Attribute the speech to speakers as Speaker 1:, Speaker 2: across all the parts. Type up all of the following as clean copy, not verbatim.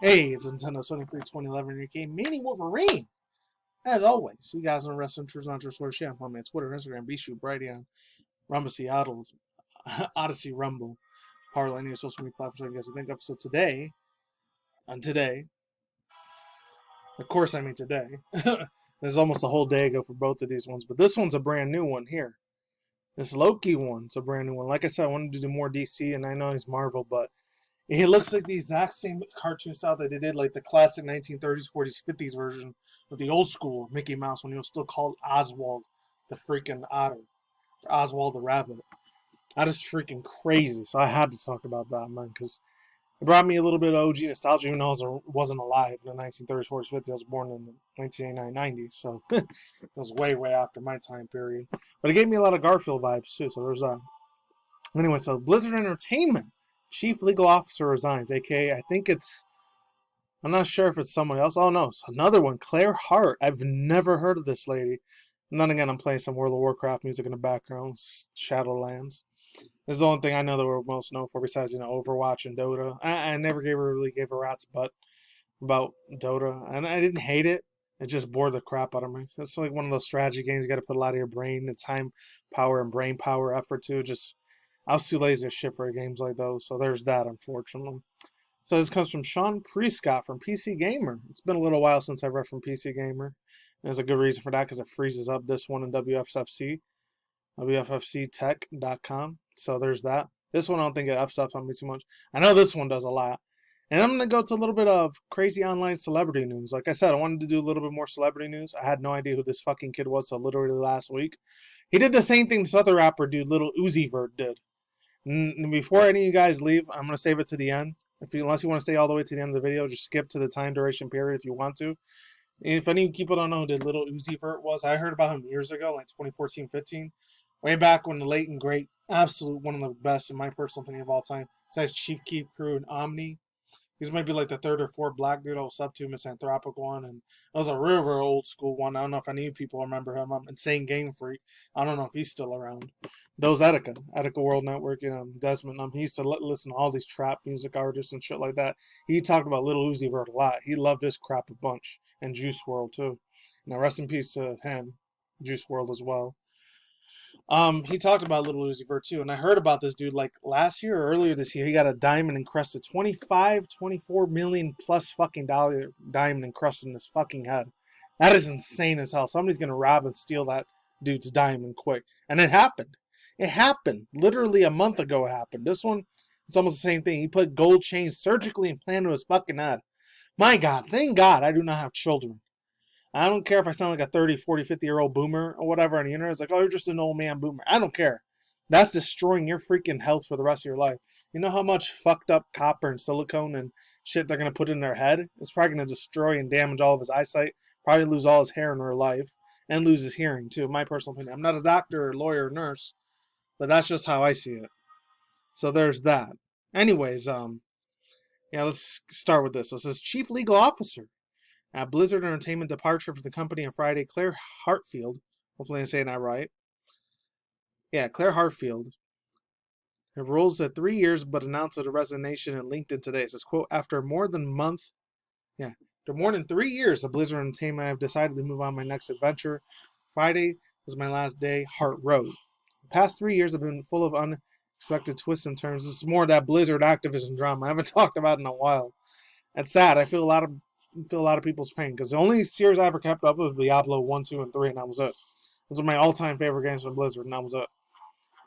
Speaker 1: Hey, it's Nintendo Sony Free 2011 your game, MannyTendoWolverine. As always, you guys on the Wrestling Truths Not Your Sword Champ on me on Twitter, Instagram, BShoot, Brighteon, Rumble Seattle, Odyssey Rumble, Parlay, any social media platforms I guess I think of. So today, of course I mean today, there's almost a whole day ago for both of these ones, but this one's a brand new one here. This Loki one's a brand new one. Like I said, I wanted to do more DC, and I know he's Marvel, but he looks like the exact same cartoon style that they did, like the classic 1930s, 40s, 50s version of the old school Mickey Mouse when he was still called Oswald the freaking otter, or Oswald the rabbit. That is freaking crazy. So I had to talk about that, man, because it brought me a little bit of OG nostalgia, even though I wasn't alive in the 1930s, 40s, 50s. I was born in the 1989, 90s, so it was way, way after my time period. But it gave me a lot of Garfield vibes, too, so there's that. Anyway, so Blizzard Entertainment Chief Legal Officer resigns, aka I think I'm not sure if it's someone else. Oh no, it's another one, Clair Hart. I've never heard of this lady. And then again, I'm playing some World of Warcraft music in the background, Shadowlands. This is the only thing I know that we're most known for besides, Overwatch and Dota. I never really gave a rat's butt about Dota. And I didn't hate it. It just bored the crap out of me. It's like one of those strategy games you got to put a lot of your brain and time, power, and brain power effort to. I was too lazy as shit for games like those. So there's that, unfortunately. So this comes from Sean Prescott from PC Gamer. It's been a little while since I read from PC Gamer. There's a good reason for that because it freezes up this one in WFFC, WFFCtech.com. So there's that. This one I don't think it F's up on me too much. I know this one does a lot. And I'm going to go to a little bit of crazy online celebrity news. Like I said, I wanted to do a little bit more celebrity news. I had no idea who this fucking kid was until literally last week. He did the same thing this other rapper dude, Little Uzi Vert, did. And before any of you guys leave, I'm going to save it to the end. Unless you want to stay all the way to the end of the video, just skip to the time duration period if you want to. And if any people don't know who the Little Uzi Vert was, I heard about him years ago, like 2014-15. Way back when the late and great, absolute one of the best, in my personal opinion, of all time, besides Chief Keef Crew and Omni. He's maybe like the third or fourth black dude I was up to, Misanthropic one, and it was a real old school one. I don't know if any people remember him. I'm Insane Game Freak. I don't know if he's still around. Those Etika World Network, Desmond. He used to listen to all these trap music artists and shit like that. He talked about Little Uzi Vert a lot. He loved his crap a bunch, and Juice WRLD too. Now rest in peace to him, Juice WRLD as well. He talked about Little Uzi Vert too, and I heard about this dude like last year or earlier this year. He got a diamond encrusted, 24 million plus fucking dollar diamond encrusted in his fucking head. That is insane as hell. Somebody's gonna rob and steal that dude's diamond quick, and it happened. It happened literally a month ago. It happened. This one, it's almost the same thing. He put gold chains surgically implanted his fucking head. My God, thank God I do not have children. I don't care if I sound like a 30, 40, 50-year-old boomer or whatever on the internet. It's like, oh, you're just an old man boomer. I don't care. That's destroying your freaking health for the rest of your life. You know how much fucked up copper and silicone and shit they're going to put in their head? It's probably going to destroy and damage all of his eyesight, probably lose all his hair in real life, and lose his hearing, too, in my personal opinion. I'm not a doctor or lawyer or nurse, but that's just how I see it. So there's that. Anyways, let's start with this. So it says Chief Legal Officer at Blizzard Entertainment departure for the company on Friday, Clair Hartfield. Hopefully I'm saying that right. Yeah, Clair Hartfield. It rolls at 3 years, but announced a resignation in LinkedIn today. It says, quote, after more than 3 years of Blizzard Entertainment, I've decided to move on to my next adventure. Friday was my last day, Hart wrote. The past 3 years have been full of unexpected twists and turns. This is more of that Blizzard Activision drama I haven't talked about in a while. It's sad. I feel a lot of people's pain because the only series I ever kept up was Diablo 1, 2, and 3, and that was it. Those were my all-time favorite games from Blizzard, and that was it.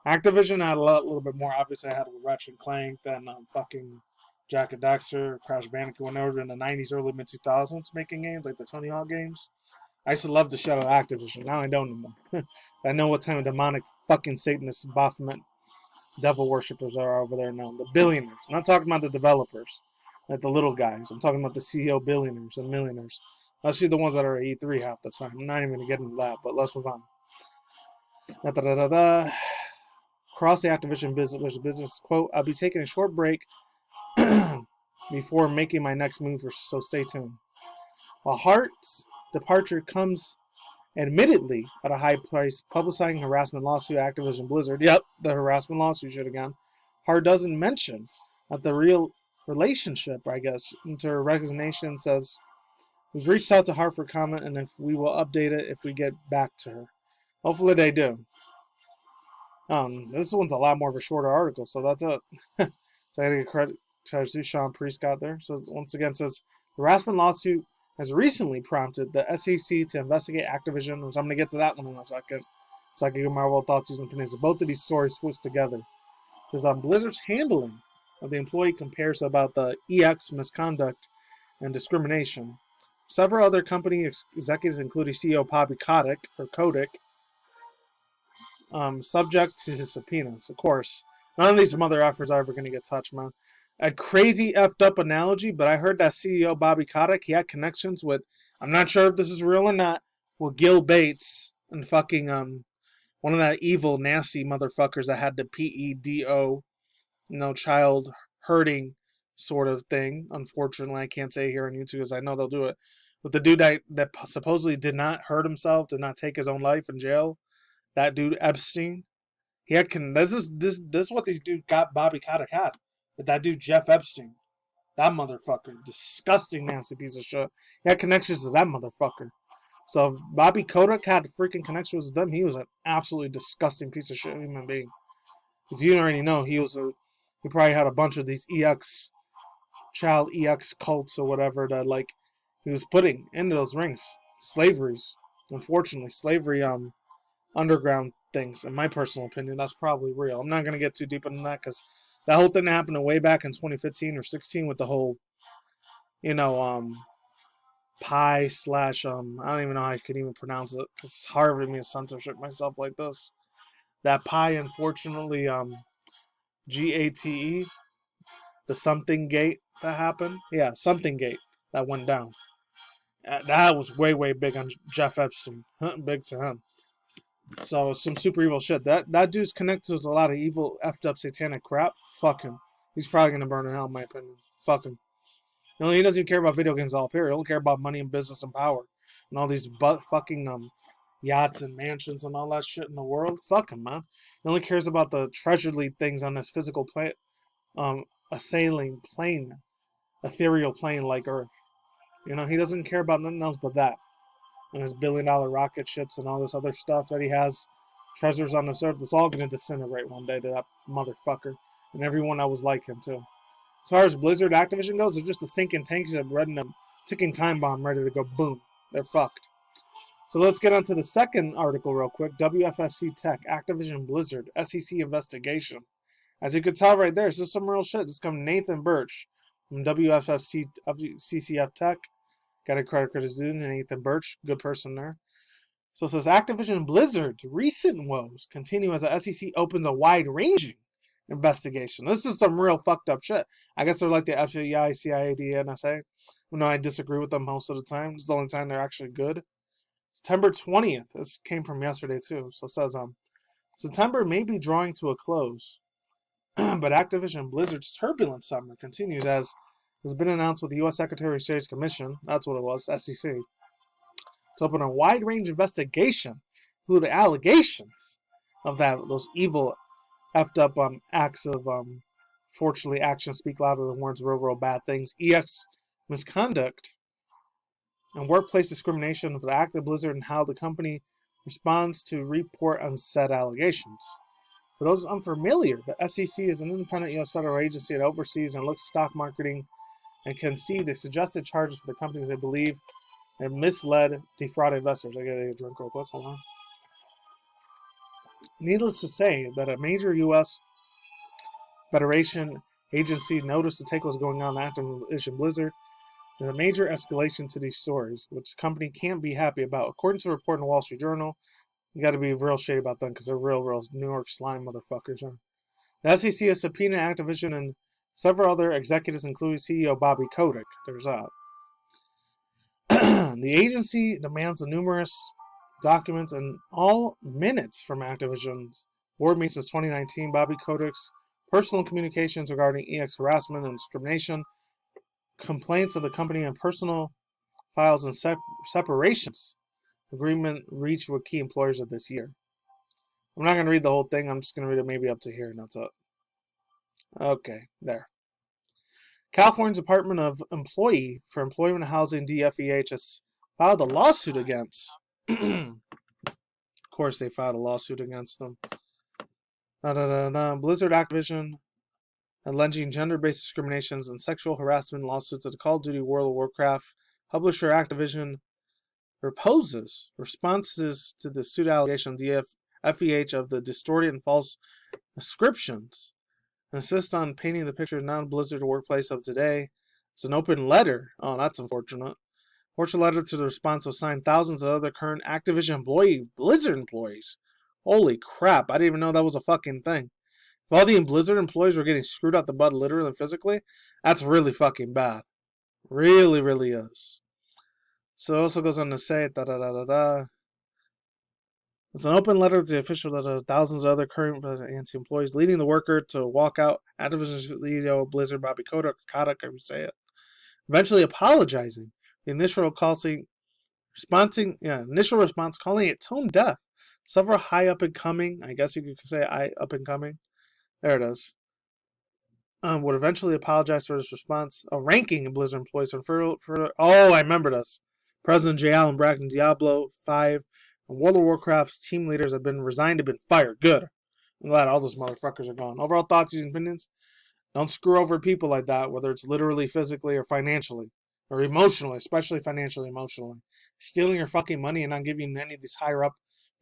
Speaker 1: Activision had a little bit more. Obviously, I had Ratchet and Clank, then fucking Jack and Daxter, Crash Bandicoot, when they were in the 90s, early mid-2000s making games, like the Tony Hawk games. I used to love the shit out of Activision. Now I don't anymore. I know what kind of demonic fucking Satanist Baphomet devil worshippers are over there now. The billionaires. I'm not talking about the developers. Like the little guys. I'm talking about the CEO billionaires and millionaires. Especially the ones that are at E3 half the time. I'm not even going to get into that, but let's move on. Across the Activision business, quote, I'll be taking a short break before making my next move, so stay tuned. While Hart's departure comes admittedly at a high price, publicizing harassment lawsuit Activision Blizzard. Yep, the harassment lawsuit should have gone. Hart doesn't mention that the real relationship, I guess. Into her resignation says, we've reached out to Hart for comment, and if we will update it if we get back to her. Hopefully they do. This one's a lot more of a shorter article, so that's it. So I gotta get credit to Sean Priest got there. So once again, says the harassment lawsuit has recently prompted the SEC to investigate Activision, which I'm gonna get to that one in a second, so I can give my overall thoughts using opinions. Both of these stories switched together. Because Blizzard's handling of the employee compares about the EX misconduct and discrimination. Several other company executives, including CEO Bobby Kotick, subject to his subpoenas. Of course, none of these mother effers are ever going to get touched, man. A crazy effed up analogy, but I heard that CEO Bobby Kotick, he had connections with, I'm not sure if this is real or not, with Gil Bates and fucking one of that evil, nasty motherfuckers that had the PEDO, child hurting sort of thing. Unfortunately, I can't say it here on YouTube because I know they'll do it. But the dude that supposedly did not hurt himself, did not take his own life in jail, that dude Epstein, he had this is what these dudes got Bobby Kotick had. But that dude Jeff Epstein, that motherfucker, disgusting nasty piece of shit. He had connections to that motherfucker. So if Bobby Kotick had freaking connections with them, he was an absolutely disgusting piece of shit human being. Because you already know he probably had a bunch of these child EX cults or whatever that he was putting into those rings. Slaveries. Unfortunately, slavery underground things, in my personal opinion, that's probably real. I'm not gonna get too deep into that because that whole thing happened way back in 2015 or 16 with the whole, pie slash I don't even know how I could even pronounce it because it's hard for me to censorship myself like this. That pie, unfortunately, GATE, the something gate that happened. Yeah, something gate that went down. That was way, way big on Jeff Epstein. Big to him. So some super evil shit. That dude's connected with a lot of evil, effed up satanic crap. Fuck him. He's probably gonna burn in hell, in my opinion. Fuck him. He doesn't even care about video games all period. He'll care about money and business and power. And all these fucking yachts and mansions and all that shit in the world. Fuck him, man. He only cares about the treasuredly things on this physical planet. A sailing plane, ethereal plane like Earth. He doesn't care about nothing else but that. And his billion-dollar rocket ships and all this other stuff that he has, treasures on this Earth, it's all going to disintegrate one day to that motherfucker. And everyone that was like him, too. As far as Blizzard Activision goes, they're just a sinking tank ship, ready to ticking time bomb, ready to go boom. They're fucked. So let's get on to the second article real quick. WFFC Tech, Activision Blizzard, SEC investigation. As you can tell right there, it's just some real shit. This comes Nathan Birch from WFFC CCF Tech. Got a credit due to Nathan Birch. Good person there. So it says Activision Blizzard's recent woes continue as the SEC opens a wide-ranging investigation. This is some real fucked up shit. I guess they're like the FBI, CIA, NSA. No, I disagree with them most of the time. It's the only time they're actually good. September 20th. This came from yesterday too. So it says September may be drawing to a close. But Activision Blizzard's turbulent summer continues as has been announced with the U.S. Secretary of State's Commission, that's what it was, SEC, to open a wide-range investigation including allegations of those evil, effed up acts of, fortunately, actions speak louder than words of overall bad things, EX misconduct, and workplace discrimination of the active Blizzard and how the company responds to report on said allegations. For those unfamiliar, the SEC is an independent U.S. federal agency that oversees and looks at stock marketing and can see the suggested charges for the companies they believe have misled, defrauded investors. I gotta get a drink real quick. Hold on. Needless to say that a major U.S. Federation agency noticed to take what's going on in Activision Blizzard is a major escalation to these stories, which the company can't be happy about. According to a report in the Wall Street Journal, you got to be real shady about them because they're real New York slime motherfuckers. Huh? The SEC has subpoenaed Activision and several other executives, including CEO Bobby Kotick. There's that. The agency demands the numerous documents and all minutes from Activision's board meetings since 2019. Bobby Kotick's personal communications regarding EX harassment and discrimination, complaints of the company, and personal files and separations agreement reached with key employers of this year. I'm not going to read the whole thing. I'm just going to read it maybe up to here, and that's it. Okay, there. California's Department of Employment and Housing, DFEH, has filed a lawsuit against. Of course, they filed a lawsuit against them. Blizzard, Activision, alleging gender-based discriminations and sexual harassment lawsuits at the Call of Duty World of Warcraft. Publisher Activision reposes responses to the suit allegation of DFEH of the distorted and false descriptions and insist on painting the picture of non-Blizzard workplace of today. It's an open letter. Oh, that's unfortunate. Fortune letter to the response was signed thousands of other current Activision Blizzard employees. Holy crap, I didn't even know that was a fucking thing. If all the Blizzard employees were getting screwed out the butt literally and physically, that's really fucking bad. Really, really is. So it also goes on to say, It's an open letter to the official that thousands of other current anti-employees leading the worker to walk out. Activision CEO Blizzard Bobby Kotick, however you say it, eventually apologizing. The initial response calling it tone deaf. Several high up and coming, I guess you could say up and coming. There it is. Would eventually apologize for this response. A ranking of Blizzard employees I remember this. President J. Allen Bracken, Diablo 5, and World of Warcraft's team leaders have been resigned, have been fired. Good. I'm glad all those motherfuckers are gone. Overall thoughts and opinions? Don't screw over people like that, whether it's literally, physically, or financially. Or emotionally, especially financially, emotionally. Stealing your fucking money and not giving any of these higher up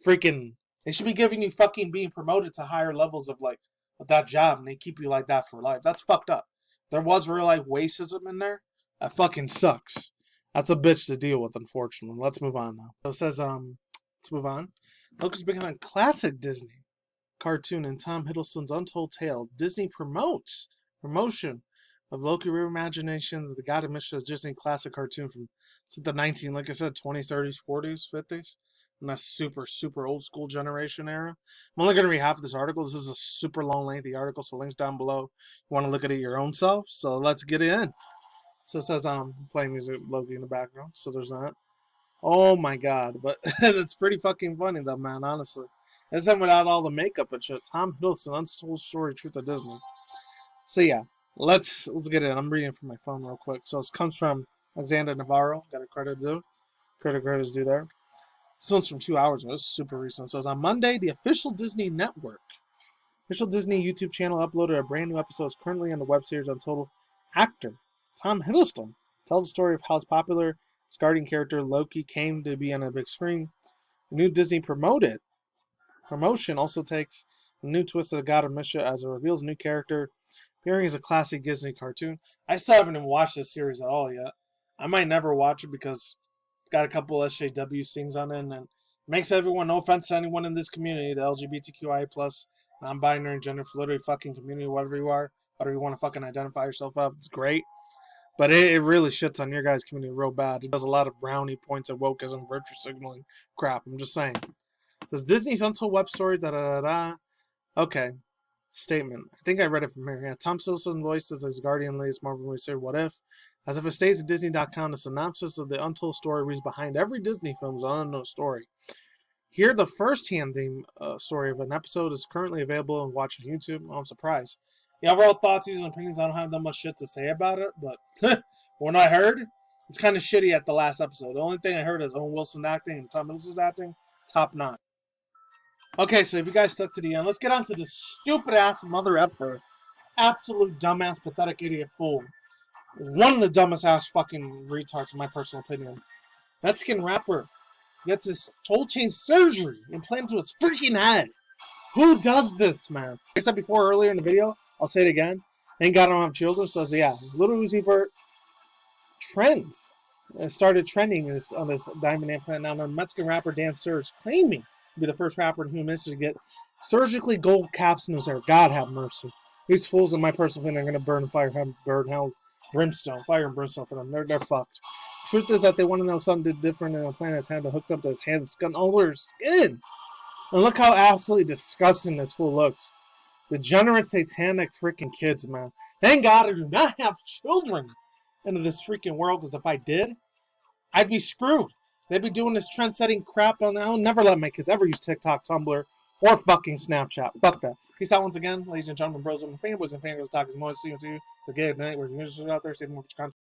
Speaker 1: freaking... They should be giving you fucking being promoted to higher levels of like that job, and they keep you like that for life. That's fucked up. There was real life racism in there. That fucking sucks. That's a bitch to deal with, unfortunately. Let's move on now. So it says, let's move on. Loki's becoming a classic Disney cartoon in Tom Hiddleston's Untold Tale. Disney promotion of Loki reimaginations of the God of Mischief Disney classic cartoon from the 20s, 30s, 40s, 50s. And that's super, super old school generation era. I'm only going to read half of this article. This is a super long, lengthy article, so links down below. You want to look at it your own self. So let's get it in. So it says playing music, Loki in the background. So there's that. Oh my god. But it's pretty fucking funny though, man, honestly. This is without all the makeup and shit. Tom Hiddleston, Untold Story, Truth of Disney. So yeah, let's get it in. I'm reading from my phone real quick. So this comes from Alexander Navarro. Got a credit due. Credit is due there. This one's from 2 hours ago. This is super recent. So it's on Monday, the official Disney network. Official Disney YouTube channel uploaded a brand new episode. It's currently on the web series Untold. Actor Tom Hiddleston tells the story of how his popular Asgardian character Loki came to be on a big screen. The new Disney promotion also takes a new twist of the God of Mischief as it reveals a new character appearing as a classic Disney cartoon. I still haven't even watched this series at all yet. I might never watch it because it's got a couple SJW scenes on it, and it makes everyone, no offense to anyone in this community, the LGBTQIA+, non-binary, gender fluidity fucking community, whatever you are, whatever you want to fucking identify yourself of, it's great. But it really shits on your guys' community real bad. It does a lot of brownie points of wokeism, virtue signaling crap. I'm just saying. It says Disney's Untold web story, Okay. Statement. I think I read it from here. Yeah, Tom Hiddleston voices his Guardian latest Marvel movie series, What If? As if it stays at Disney.com, the synopsis of the Untold story reads behind every Disney film's unknown story. Here, the first-hand story of an episode is currently available and watch on YouTube. Oh, I'm surprised. The overall thoughts, views, and opinions, I don't have that much shit to say about it, but when I heard, it's kind of shitty at the last episode. The only thing I heard is Owen Wilson acting and Tom Hiddleston's acting, top notch. Okay, so if you guys stuck to the end, let's get on to this stupid-ass mother effer. Absolute dumbass, pathetic idiot fool. One of the dumbest ass fucking retards, in my personal opinion. Mexican rapper gets his toe chain surgery implanted to his freaking head. Who does this, man? Like I said before earlier in the video, I'll say it again. Thank God I don't have children, so yeah. Little Uzi Vert trends. It started trending on this diamond implant. Now, the Mexican rapper Dan Surge claiming to be the first rapper in human history to get surgically gold caps in his hair. God have mercy. These fools, in my personal opinion, are going to burn brimstone, fire and brimstone for them. They're fucked. Truth is that they want to know something different, and the planet has had to hooked up to his hand skin over his skin. And look how absolutely disgusting this fool looks. Degenerate, satanic freaking kids, man. Thank God I do not have children into this freaking world, because if I did, I'd be screwed. They'd be doing this trend-setting crap, and I'll never let my kids ever use TikTok, Tumblr, or fucking Snapchat. Fuck that. Peace out once again, ladies and gentlemen, bros, and fanboys and fangirls. Talk is more. See you. So good night. We're out there. Stay more for content.